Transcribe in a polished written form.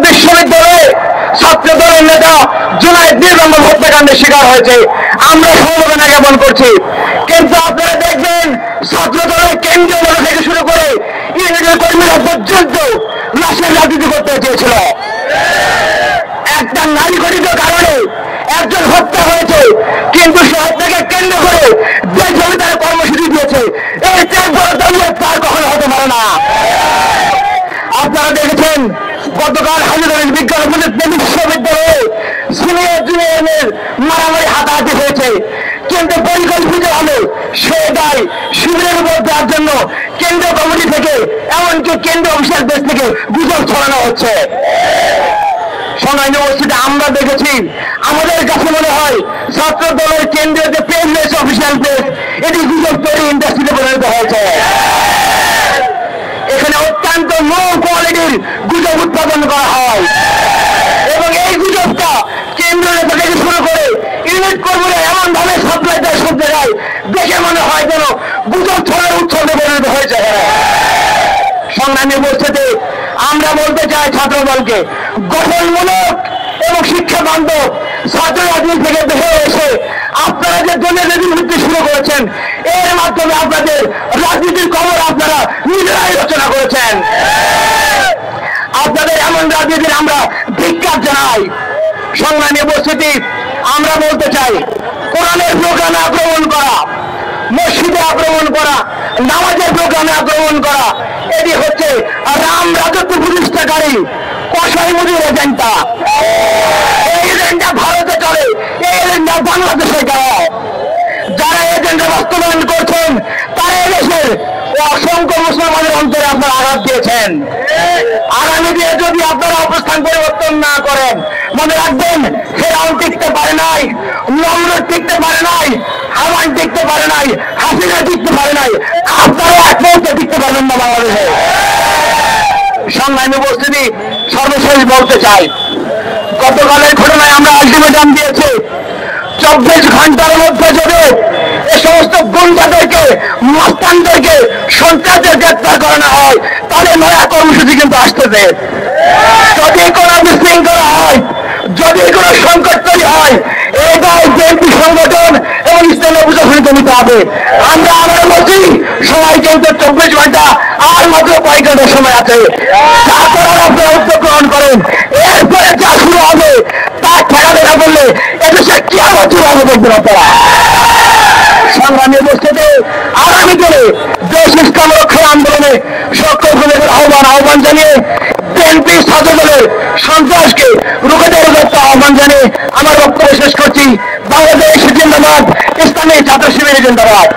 বিশ্ববিদ্যালয়ে ছাত্র দলের নেতা জুনায়েদ নির্মম হত্যাকাণ্ডের শিকার হয়েছে। আমরা সমবেদনা জ্ঞাপন করছি। কিন্তু আপনারা দেখবেন ছাত্র দলের কেন্দ্রীয় নেতা থেকে শুরু করে ইউনিটের কর্মীরা পর্যন্ত লাশের রাজনীতি করতে চেয়েছিল। একটা নারী ঘটিত কারণে একজন হত্যা হয়েছে, কিন্তু সে হত্যাকে কেন্দ্র করে দেশব্যাপী তারা কর্মসূচি দিয়েছে। এই চেয়ে বড় দলীয় তার কখনো হতে পারে না। আপনারা দেখেছেন গতকাল হাজিগঞ্জ বিজ্ঞান ও প্রযুক্তি বিশ্ববিদ্যালয়ে সিনিয়র জুনিয়রের মারামারি হাতাহাতি হয়েছে, কিন্তু পরিকল্পিতভাবে সে দায় শিবিরের উপর দেওয়ার জন্য কেন্দ্রীয় কমিটি থেকে এমনকি কেন্দ্রীয় অফিসের দেশ থেকে গুজব ছড়ানো হচ্ছে। সংগ্রামী উপস্থিতি আমরা দেখেছি। আমাদের কাছে মনে হয় ছাত্র দলের কেন্দ্রীয় যে পেজ রয়েছে, অফিসিয়াল পেজ, এটি গুজব তৈরি ইন্ডাস্ট্রিতে পরিণত হয়েছে। এখানে অত্যন্ত লো কোয়ালিটির গুজব উৎপাদন করা হয় এবং এই গুজবটা কেন্দ্র নেতা থেকে শুরু করে ইউনিট কর্মীরা এমন ভাবে সাপ্লাই দেয় সব জায়গায়, দেখে মনে হয় যেন গুজব ছড়ার উৎসবে পরিণত হয়েছে। সংগ্রামী উপস্থিতি আমরা বলতে চাই ছাত্র দলকে গঠনমূলক এবং শিক্ষা বান্ধব ছাত্র রাজনীতি থেকে বেরিয়ে এসে আপনারা যে দলীয় নীতি শুরু করেছেন, এর মাধ্যমে আপনাদের রাজনীতির খবর আপনারা নিজেরাই রচনা করেছেন। আপনাদের এমন রাজনীতির আমরা ধিক্কার জানাই। সংগ্রামী উপস্থিতি আমরা বলতে চাই কোরআনের প্রোগ্রামে আক্রমণ করা, মসজিদে আক্রমণ করা, নামাজের প্রোগ্রামে আক্রমণ করা, এটি হচ্ছে রাম রাজত্ব প্রতিষ্ঠাকারী কসাই মুদির এজেন্ডা। এই এজেন্ডা ভারতে চলে, এই এজেন্ডা বাংলাদেশে চলে। যারা এজেন্ডা বাস্তবায়ন করছেন তারা এদেশের অসংখ্য মুসলমানের অন্তরে আপনারা আঘাত দিয়েছেন। আগামী দিনে যদি আপনারা অবস্থান পরিবর্তন না করেন, মনে রাখবেন ফেরাউন টিকতে পারে নাই, নমরুদ টিকতে পারে নাই, হামান টিকতে পারে নাই, হাসিনা টিকতে পারে নাই, আপনারা এক মুহূর্তে টিকতে পারবেন না বাংলাদেশে। সংগ্রামী উপস্থিতি সর্বশেষ বলতে চাই, গতকালের ঘটনায় আমরা আলটিমেটাম দিয়েছি 24 ঘন্টার মধ্যে যদি এ সমস্ত গুন্ডাদেরকে, মাস্তানদেরকে, সন্ত্রাসদের গ্রেপ্তার করানো হয়, তাহলে নয়া কর্মসূচি কিন্তু আসতেছে। যদি কোনো বিশৃঙ্খলা হয়, যদি কোনো সংকট তৈরি হয়, এই দায় বিএনপি সংগঠন এবং ইসলামী প্রশাসনকে নিতে হবে। আমরা আবার বলছি সবাই কিন্তু 24 ঘন্টা আর মাত্র কয়েক ঘন্টার সময় আছে। তারপর আপনারা উদ্যোগ গ্রহণ করেন। এরপরে যা শুরু হবে তার ঠেকাতে না বললে এদেশে কি আবার শুরু হবে বলবেন আপনারা। সংগ্রামী উপস্থিতি আগামী দিনে দেশ ইসলাম রক্ষার আন্দোলনে সকল আহ্বান জানিয়ে বিএনপি ছাত্র দলের সন্ত্রাসকে রুখে দেওয়ার আহ্বান জানিয়ে আমার বক্তব্য শেষ করছি। বাংলাদেশ জিন্দাবাদ, ইসলামী ছাত্র শিবির জিন্দাবাদ।